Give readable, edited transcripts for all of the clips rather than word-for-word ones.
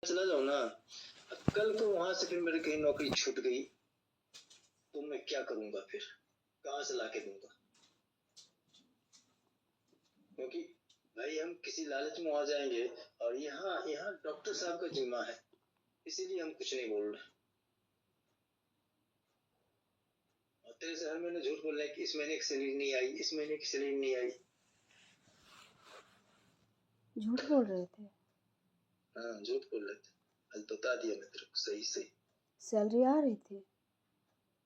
चला जाऊं ना, कल को वहां से फिर मेरी कहीं नौकरी छूट गई तो मैं क्या करूंगा? फिर कहां से लाके दूंगा? क्योंकि भाई हम किसी लालच में आ जाएंगे, और यहाँ यहाँ डॉक्टर साहब का जिम्मा है, इसीलिए हम कुछ नहीं बोल रहे। और तेरे से हर महीने झूठ बोल रहे हैं कि इस महीने की सैलरी नहीं आई, इस महीने की सैलरी नहीं आई। झूठ बोल रहे थे? हाँ, झूठ बोल रहे थे। आज बता दिया मैं तेरे को सही सही। सैलरी आ रही थी?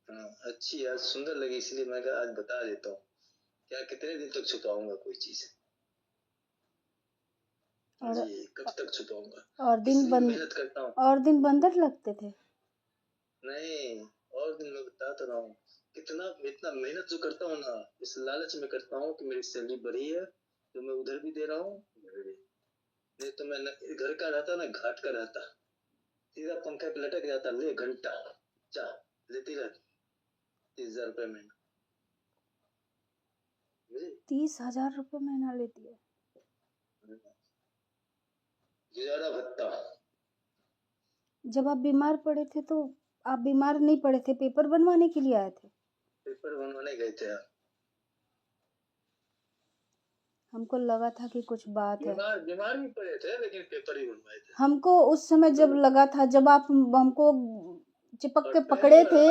हाँ, अच्छी आज सुंदर लगी, इसलिए मैं कहा आज बता देता हूँ। क्या कितने दिन तक छुपाऊंगा कोई चीज? और जी, कब तक छुपाऊंगा? और दिन इसलिए बंद मेहनत करता हूँ। और दिन बंदर लगते थे? नहीं, और दिन मैं बता तो रहा हूँ। इतना मेहनत जो करता हूँ ना, इस लालच में करता हूँ कि मेरी सैलरी बढ़ी है तो मैं उधर भी दे रहा हूँ। नहीं तो मैं घर का रहता ना, घाट का रहता, सीधा पंखा पे लटक जाता, ले घंटा जा लेती रहती 30,000 रुपये महीना। 30,000 रुपये महीना लेती है? गुजारा भत्ता। जब आप बीमार पड़े थे तो आप बीमार नहीं पड़े थे, पेपर बनवाने के लिए आए थे? पेपर बनवाने गए थे आप? हमको लगा था कि कुछ बात है। बीमार भी पड़े थे लेकिन पेपर ही बनवाए थे। हमको उस समय जब लगा था, जब आप हमको चिपक के पकड़े थे।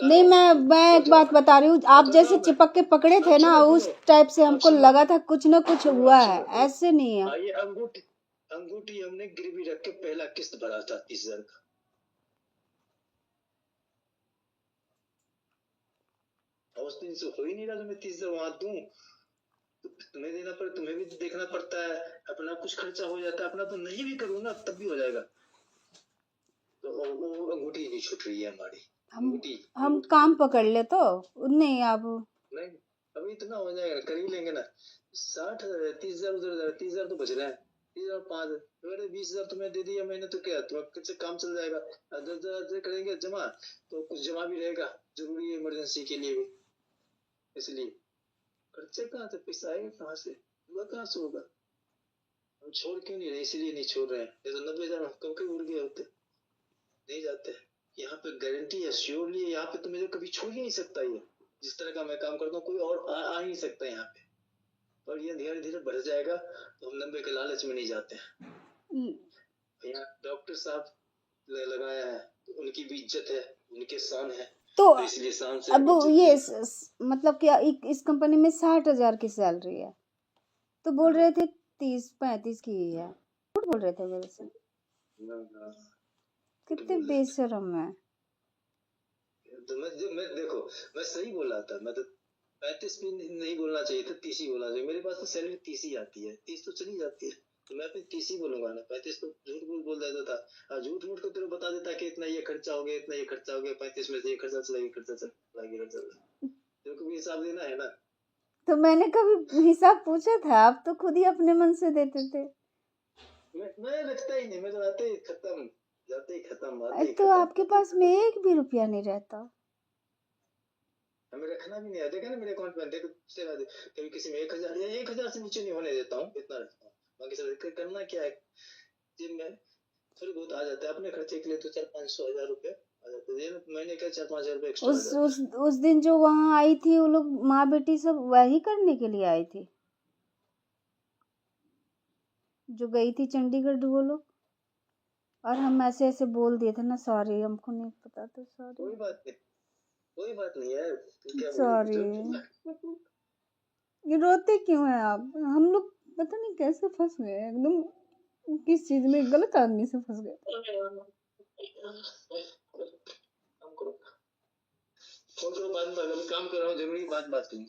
नहीं, मैं एक बात बता रही हूँ, आप जैसे चिपक के पकड़े थे ना, उस टाइप से हमको लगा था कुछ ना कुछ हुआ है, ऐसे नहीं है। ये अंगूठी हमने गिरवी रख के पहला किस्त भरा था 30,000 का। और उस दिन से हो ही नहीं रहा, तो मैं 30,000 वहां दूं तो तुम्हें देना पड़े, तुम्हें भी देखना पड़ता है, अपना कुछ खर्चा हो जाता है, अपना तो नहीं भी करूँ ना तब भी हो जाएगा। तो वो अंगूठी नहीं छूट रही है हमारी। हम काम पकड़ ले तो नहीं, आप नहीं, अभी इतना हो जाएगा, कर ही लेंगे ना। 60,000 30,000 उधर 30,000 तो बच रहे हैं। 30,000 5 अगर 20,000 तुम्हें दे दिया मैंने तो क्या तुम्हारा काम चल जाएगा। 10,000 करेंगे जमा तो कुछ जमा भी रहेगा, जरूरी है इमरजेंसी के लिए भी। इसलिए खर्चे कहाँ से, पैसा आएगा कहाँ से, वह कहाँ से होगा? हम छोड़ क्यों नहीं रहे? इसीलिए नहीं छोड़ रहे हैं, ये तो 90,000 कब के उड़ गए होते। नहीं जाते। यहाँ पे गारंटी है, श्योरली यहाँ पे तो मुझे कभी छोड़ ही नहीं सकता। ये जिस तरह का मैं काम करता हूँ कोई और आ ही नहीं सकता यहाँ पे। पर ये धीरे धीरे बढ़ जाएगा तो हम 90 के लालच में नहीं जाते हैं। यहाँ डॉक्टर साहब लगाया है तो उनकी भी इज्जत है, उनके शान है, तो इसलिए शान से अब ये मतलब क्या इस कंपनी में 60,000 की सैलरी है तो बोल रहे थे 30-35 की ही है। झूठ बोल रहे थे मेरे से। कितने बेशरम है। तो मैं देखो, मैं सही बोला था, मैं तो 35 भी नहीं बोलना चाहिए था, 30 ही बोलना चाहिए। मेरे पास तो सैलरी 30 ही आती है, 30 तो चली जाती है, तो मैं अपनी 30 ही बोलूंगा ना। 35 तो झूठ बोल देता था, झूठ मूठ को तेरे बता देता कि इतना ये खर्चा हो गया, इतना ये खर्चा हो गया, 35 में से ये खर्चा चला, ये खर्चा चला, ये खर्चा चला, तेरे को भी हिसाब देना है ना। तो मैंने कभी हिसाब पूछा था? आप तो खुद ही अपने मन से देते थे। मैं रखता ही नहीं, मैं तो आते ही खत्म, जाते ही खत्म, आते ही तो खत्म। आपके पास में एक भी रुपया नहीं रहता? हमें रखना भी नहीं है, देखा ना मेरे अकाउंट में, देखो कभी किसी में 1,000 या 1,000 से नीचे नहीं होने देता हूँ, इतना रखता हूँ। बाकी सब करना क्या है, जिम में थोड़ी बहुत आ जाता है अपने खर्चे के लिए, तो 400-500 रुपए आ जाते हैं महीने का, 4-5 रुपए एक्स्ट्रा। उस दिन जो वहाँ आई थी वो लोग माँ बेटी सब वही करने के लिए आई थी, जो गई थी चंडीगढ़ वो लोग। और हम ऐसे ऐसे बोल दिए थे ना, सॉरी हमको नहीं पता था, सॉरी। कोई बात नहीं है, सॉरी। ये रोते क्यों हैं आप? हम लोग पता नहीं कैसे फंस गए एकदम, किस चीज में गलत आदमी से फंस गए। काम करो बाद में, काम कर रहा हूँ, जरूरी बात करूँ।